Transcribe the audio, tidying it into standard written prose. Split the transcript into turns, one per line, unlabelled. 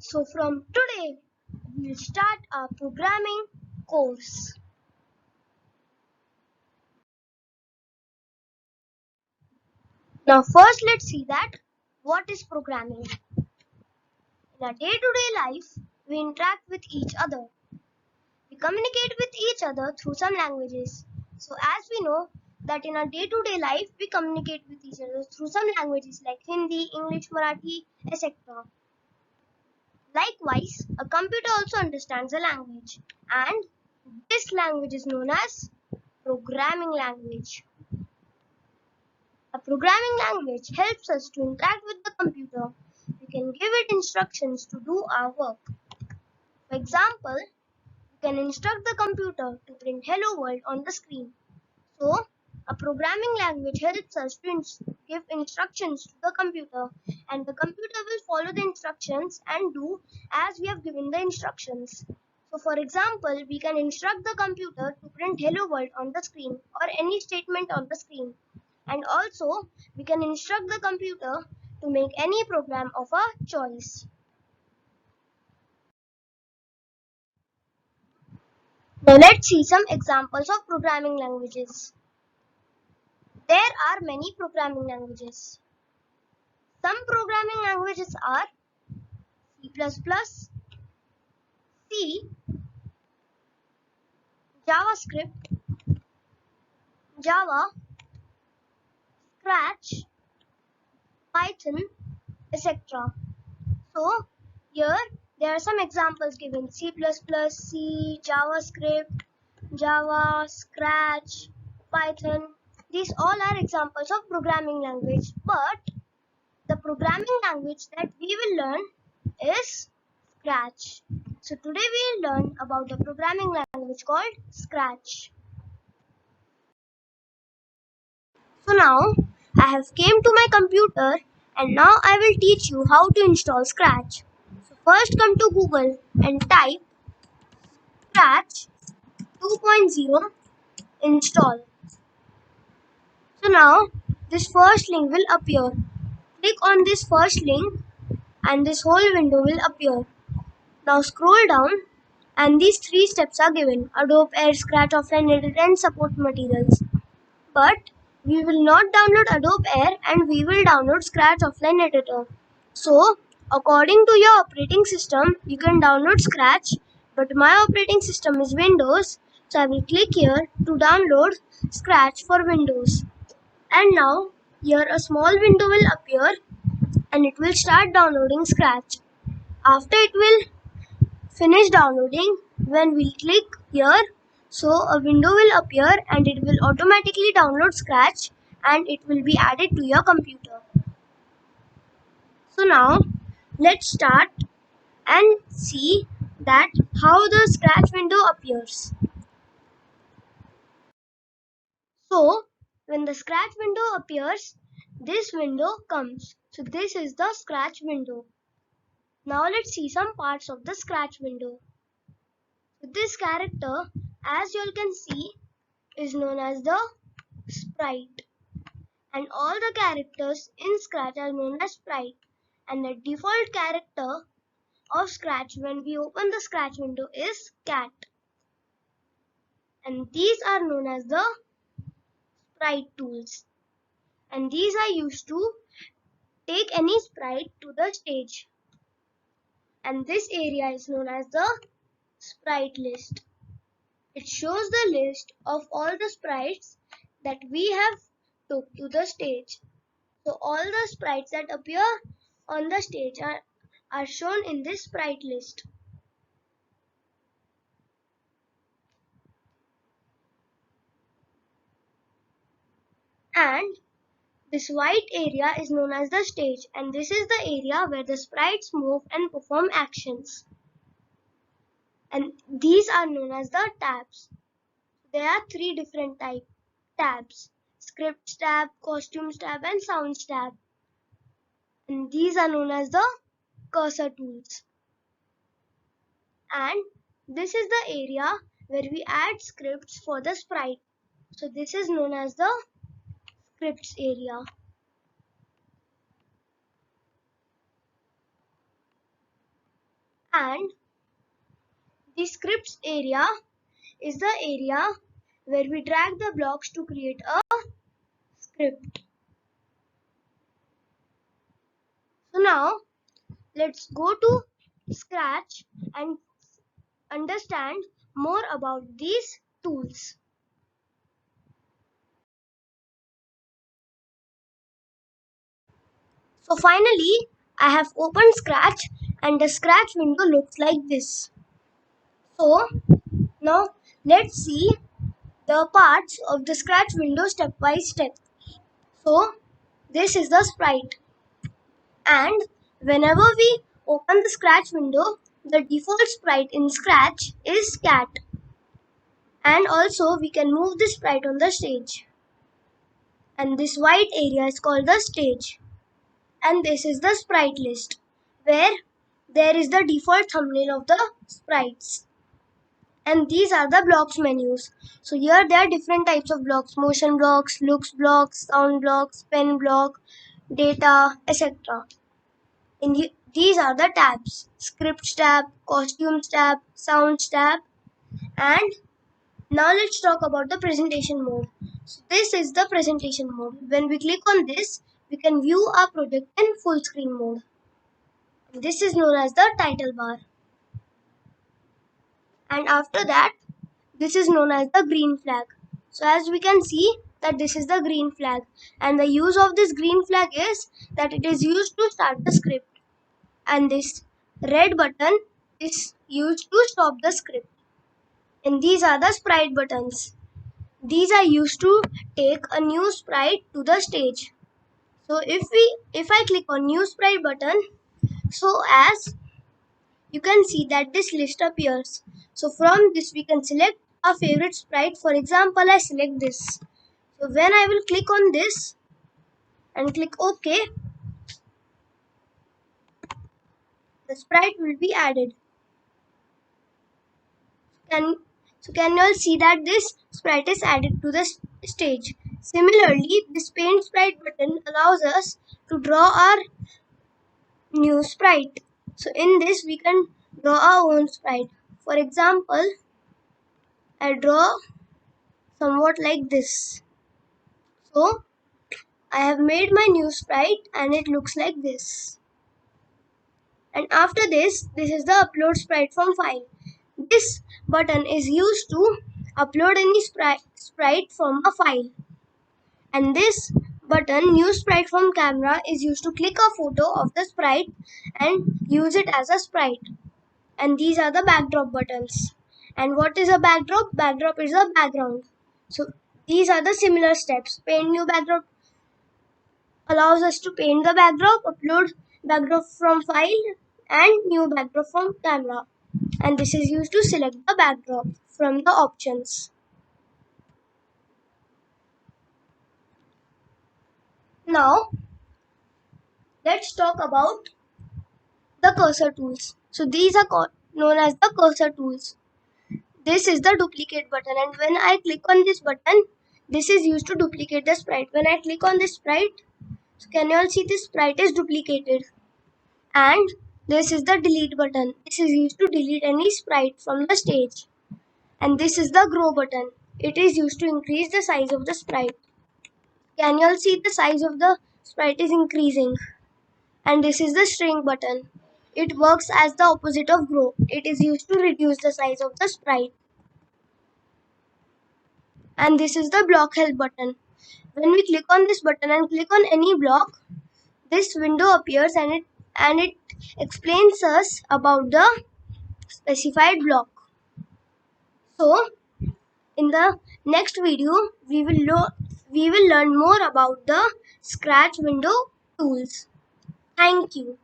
So from today, we'll start our programming course. Now first let's see that what is programming. In our day-to-day life, we interact with each other. We communicate with each other through some languages. So as we know that in our day-to-day life, we communicate with each other through some languages like Hindi, English, Marathi, etc. Likewise, a computer also understands a language, and this language is known as programming language. A programming language helps us to interact with the computer. We can give it instructions to do our work. For example, we can instruct the computer to print "Hello World" on the screen. So, a programming language helps us to give instructions to the computer, and the computer will follow the instructions and do as we have given the instructions. So, for example, we can instruct the computer to print "Hello World" on the screen or any statement on the screen. And also, we can instruct the computer to make any program of our choice. Now, let's see some examples of programming languages. There are many programming languages. Some programming languages are C++, C, JavaScript, Java, Scratch, Python, etc. So, here there are some examples given: C++, C, JavaScript, Java, Scratch, Python. These all are examples of programming language, but the programming language that we will learn is Scratch. So today we will learn about a programming language called Scratch. So now I have came to my computer and now I will teach you how to install Scratch. So first come to Google and type Scratch 2.0 install. So now this first link will appear. Click on this first link and this whole window will appear. Now scroll down and these three steps are given: Adobe Air, Scratch Offline Editor and Support Materials. But we will not download Adobe Air and we will download Scratch Offline Editor. So according to your operating system, you can download Scratch, but my operating system is Windows, so I will click here to download Scratch for Windows. And now here a small window will appear and it will start downloading Scratch. After it will finish downloading, when we click here, so a window will appear and it will automatically download Scratch and it will be added to your computer. So now let's start and see that how the Scratch window appears. So when the Scratch window appears, this window comes. So this is the Scratch window. Now let's see some parts of the Scratch window. This character, as you all can see, is known as the sprite, and all the characters in Scratch are known as sprite, and the default character of Scratch when we open the Scratch window is cat, and these are known as the sprite tools, and these are used to take any sprite to the stage, and this area is known as the sprite list. It shows the list of all the sprites that we have took to the stage. So all the sprites that appear on the stage are shown in this sprite list. And this white area is known as the stage, and this is the area where the sprites move and perform actions. And these are known as the tabs. There are three different tabs: scripts tab, costumes tab and sounds tab. And these are known as the cursor tools. And this is the area where we add scripts for the sprite. So this is known as the scripts area. And the scripts area is the area where we drag the blocks to create a script. So now let's go to Scratch and understand more about these tools. So finally, I have opened Scratch and the Scratch window looks like this. So now let's see the parts of the Scratch window step by step. So this is the sprite, and whenever we open the Scratch window, the default sprite in Scratch is cat, and also we can move the sprite on the stage, and this white area is called the stage. And this is the sprite list where there is the default thumbnail of the sprites, and these are the blocks menus. So here there are different types of blocks: motion blocks, looks blocks, sound blocks, pen block, data, etc. These are the tabs: scripts tab, costumes tab, sounds tab. And now let's talk about the presentation mode. So this is the presentation mode. When we click on this, we can view our project in full screen mode. This is known as the title bar. And after that, this is known as the green flag. So as we can see that this is the green flag, and the use of this green flag is that it is used to start the script, and this red button is used to stop the script. And these are the sprite buttons. These are used to take a new sprite to the stage. So if I click on new sprite button, so as you can see that this list appears. So from this we can select our favorite sprite. For example, I select this. So when I will click on this and click OK, the sprite will be added. Can you all see that this sprite is added to the stage? Similarly, this paint sprite button allows us to draw our new sprite. So in this we can draw our own sprite. For example, I draw somewhat like this. So I have made my new sprite and it looks like this. And after this is the upload sprite from file. This button is used to upload any sprite from a file. And this button, new sprite from camera, is used to click a photo of the sprite and use it as a sprite. And these are the backdrop buttons. And what is a backdrop? Backdrop is a background. So these are the similar steps. Paint new backdrop allows us to paint the backdrop, upload backdrop from file, and new backdrop from camera. And this is used to select the backdrop from the options. Now let's talk about the cursor tools. So these are known as the cursor tools. This is the duplicate button, and when I click on this button, this is used to duplicate the sprite. When I click on this sprite, so can you all see this sprite is duplicated? And this is the delete button. This is used to delete any sprite from the stage. And this is the grow button. It is used to increase the size of the sprite. Can you all see the size of the sprite is increasing? And this is the shrink button. It works as the opposite of grow. It is used to reduce the size of the sprite. And this is the block help button. When we click on this button and click on any block, this window appears and it explains us about the specified block. So in the next video we will learn more about the Scratch window tools. Thank you.